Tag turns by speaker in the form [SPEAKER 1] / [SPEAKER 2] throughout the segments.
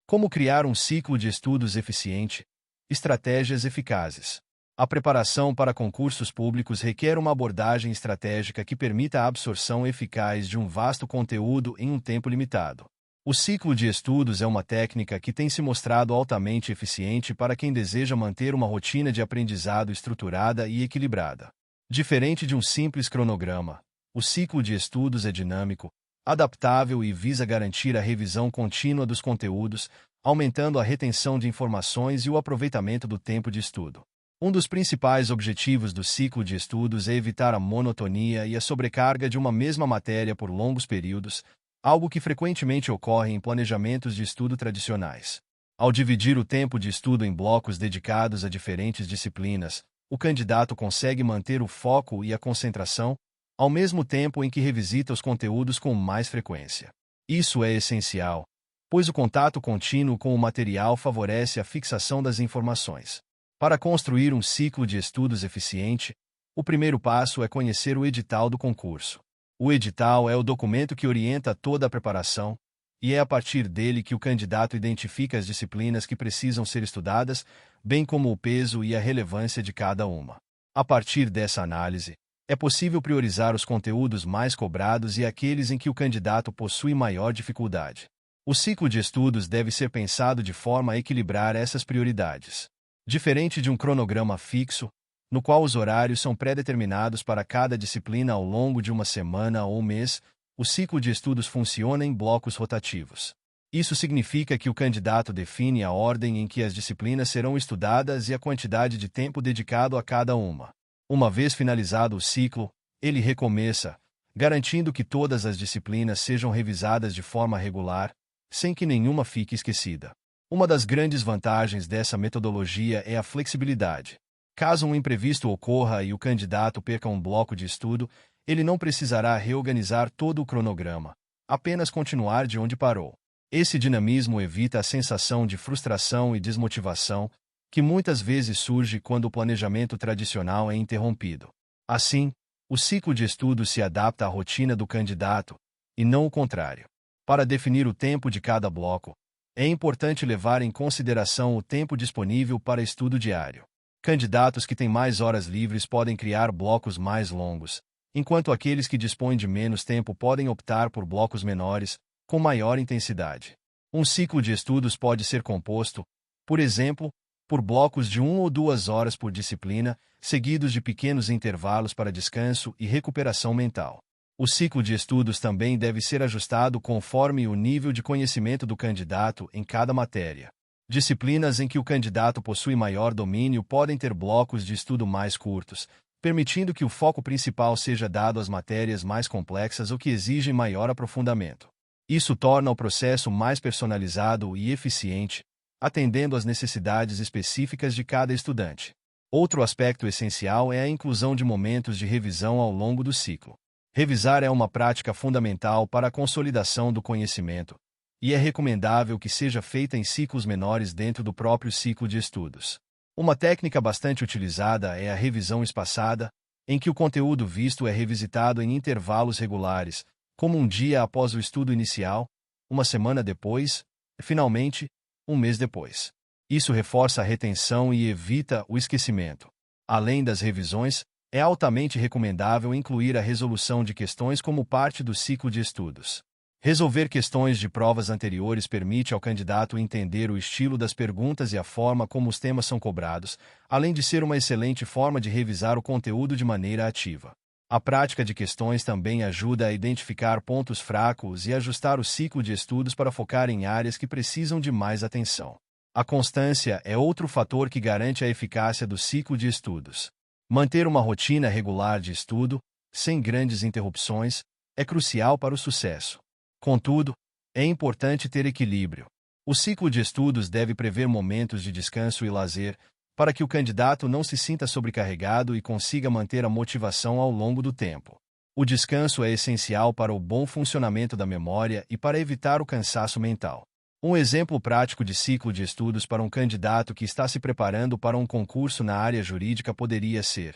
[SPEAKER 1] Como criar um ciclo de estudos eficiente? Estratégias eficazes. A preparação para concursos públicos requer uma abordagem estratégica que permita a absorção eficaz de um vasto conteúdo em um tempo limitado. O ciclo de estudos é uma técnica que tem se mostrado altamente eficiente para quem deseja manter uma rotina de aprendizado estruturada e equilibrada. Diferente de um simples cronograma, o ciclo de estudos é dinâmico, adaptável e visa garantir a revisão contínua dos conteúdos, aumentando a retenção de informações e o aproveitamento do tempo de estudo. Um dos principais objetivos do ciclo de estudos é evitar a monotonia e a sobrecarga de uma mesma matéria por longos períodos, algo que frequentemente ocorre em planejamentos de estudo tradicionais. Ao dividir o tempo de estudo em blocos dedicados a diferentes disciplinas, o candidato consegue manter o foco e a concentração, ao mesmo tempo em que revisita os conteúdos com mais frequência. Isso é essencial, pois o contato contínuo com o material favorece a fixação das informações. Para construir um ciclo de estudos eficiente, o primeiro passo é conhecer o edital do concurso. O edital é o documento que orienta toda a preparação, e é a partir dele que o candidato identifica as disciplinas que precisam ser estudadas, bem como o peso e a relevância de cada uma. A partir dessa análise, é possível priorizar os conteúdos mais cobrados e aqueles em que o candidato possui maior dificuldade. O ciclo de estudos deve ser pensado de forma a equilibrar essas prioridades. Diferente de um cronograma fixo, no qual os horários são pré-determinados para cada disciplina ao longo de uma semana ou mês, o ciclo de estudos funciona em blocos rotativos. Isso significa que o candidato define a ordem em que as disciplinas serão estudadas e a quantidade de tempo dedicado a cada uma. Uma vez finalizado o ciclo, ele recomeça, garantindo que todas as disciplinas sejam revisadas de forma regular, sem que nenhuma fique esquecida. Uma das grandes vantagens dessa metodologia é a flexibilidade. Caso um imprevisto ocorra e o candidato perca um bloco de estudo, ele não precisará reorganizar todo o cronograma, apenas continuar de onde parou. Esse dinamismo evita a sensação de frustração e desmotivação, que muitas vezes surge quando o planejamento tradicional é interrompido. Assim, o ciclo de estudos se adapta à rotina do candidato, e não o contrário. Para definir o tempo de cada bloco, é importante levar em consideração o tempo disponível para estudo diário. Candidatos que têm mais horas livres podem criar blocos mais longos, enquanto aqueles que dispõem de menos tempo podem optar por blocos menores, com maior intensidade. Um ciclo de estudos pode ser composto, por exemplo, por blocos de 1 ou 2 horas por disciplina, seguidos de pequenos intervalos para descanso e recuperação mental. O ciclo de estudos também deve ser ajustado conforme o nível de conhecimento do candidato em cada matéria. Disciplinas em que o candidato possui maior domínio podem ter blocos de estudo mais curtos, permitindo que o foco principal seja dado às matérias mais complexas ou que exigem maior aprofundamento. Isso torna o processo mais personalizado e eficiente, atendendo às necessidades específicas de cada estudante. Outro aspecto essencial é a inclusão de momentos de revisão ao longo do ciclo. Revisar é uma prática fundamental para a consolidação do conhecimento, e é recomendável que seja feita em ciclos menores dentro do próprio ciclo de estudos. Uma técnica bastante utilizada é a revisão espaçada, em que o conteúdo visto é revisitado em intervalos regulares, como um dia após o estudo inicial, uma semana depois, e, finalmente, um mês depois. Isso reforça a retenção e evita o esquecimento. Além das revisões, é altamente recomendável incluir a resolução de questões como parte do ciclo de estudos. Resolver questões de provas anteriores permite ao candidato entender o estilo das perguntas e a forma como os temas são cobrados, além de ser uma excelente forma de revisar o conteúdo de maneira ativa. A prática de questões também ajuda a identificar pontos fracos e ajustar o ciclo de estudos para focar em áreas que precisam de mais atenção. A constância é outro fator que garante a eficácia do ciclo de estudos. Manter uma rotina regular de estudo, sem grandes interrupções, é crucial para o sucesso. Contudo, é importante ter equilíbrio. O ciclo de estudos deve prever momentos de descanso e lazer, para que o candidato não se sinta sobrecarregado e consiga manter a motivação ao longo do tempo. O descanso é essencial para o bom funcionamento da memória e para evitar o cansaço mental. Um exemplo prático de ciclo de estudos para um candidato que está se preparando para um concurso na área jurídica poderia ser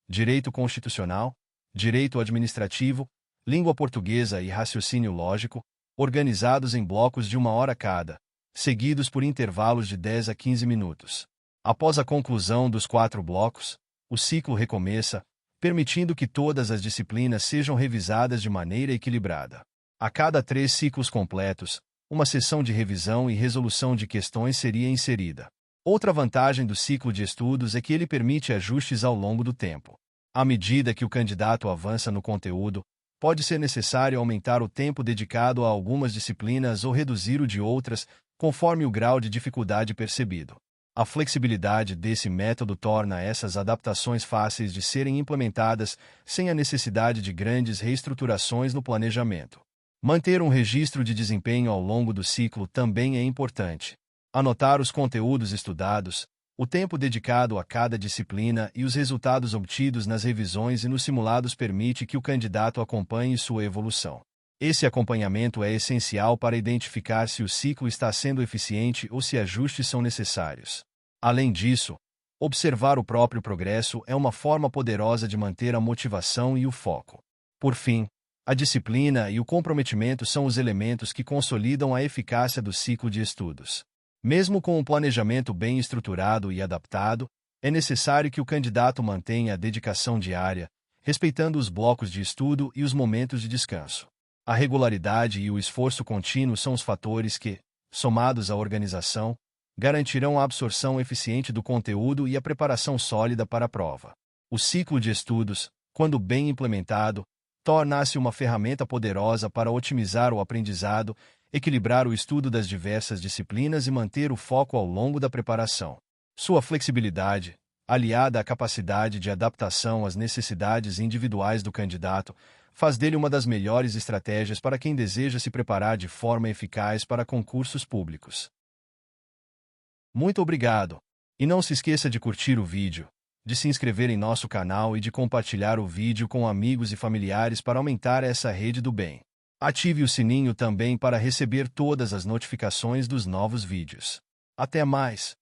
[SPEAKER 1] Direito Constitucional, Direito Administrativo, Língua Portuguesa e Raciocínio Lógico, organizados em blocos de 1 hora cada, seguidos por intervalos de 10 a 15 minutos. Após a conclusão dos 4 blocos, o ciclo recomeça, permitindo que todas as disciplinas sejam revisadas de maneira equilibrada. A cada 3 ciclos completos, uma sessão de revisão e resolução de questões seria inserida. Outra vantagem do ciclo de estudos é que ele permite ajustes ao longo do tempo. À medida que o candidato avança no conteúdo, pode ser necessário aumentar o tempo dedicado a algumas disciplinas ou reduzir o de outras, conforme o grau de dificuldade percebido. A flexibilidade desse método torna essas adaptações fáceis de serem implementadas sem a necessidade de grandes reestruturações no planejamento. Manter um registro de desempenho ao longo do ciclo também é importante. Anotar os conteúdos estudados, o tempo dedicado a cada disciplina e os resultados obtidos nas revisões e nos simulados permite que o candidato acompanhe sua evolução. Esse acompanhamento é essencial para identificar se o ciclo está sendo eficiente ou se ajustes são necessários. Além disso, observar o próprio progresso é uma forma poderosa de manter a motivação e o foco. Por fim, a disciplina e o comprometimento são os elementos que consolidam a eficácia do ciclo de estudos. Mesmo com um planejamento bem estruturado e adaptado, é necessário que o candidato mantenha a dedicação diária, respeitando os blocos de estudo e os momentos de descanso. A regularidade e o esforço contínuo são os fatores que, somados à organização, garantirão a absorção eficiente do conteúdo e a preparação sólida para a prova. O ciclo de estudos, quando bem implementado, torna-se uma ferramenta poderosa para otimizar o aprendizado, equilibrar o estudo das diversas disciplinas e manter o foco ao longo da preparação. Sua flexibilidade, aliada à capacidade de adaptação às necessidades individuais do candidato, faz dele uma das melhores estratégias para quem deseja se preparar de forma eficaz para concursos públicos. Muito obrigado! E não se esqueça de curtir o vídeo, de se inscrever em nosso canal e de compartilhar o vídeo com amigos e familiares para aumentar essa rede do bem. Ative o sininho também para receber todas as notificações dos novos vídeos. Até mais!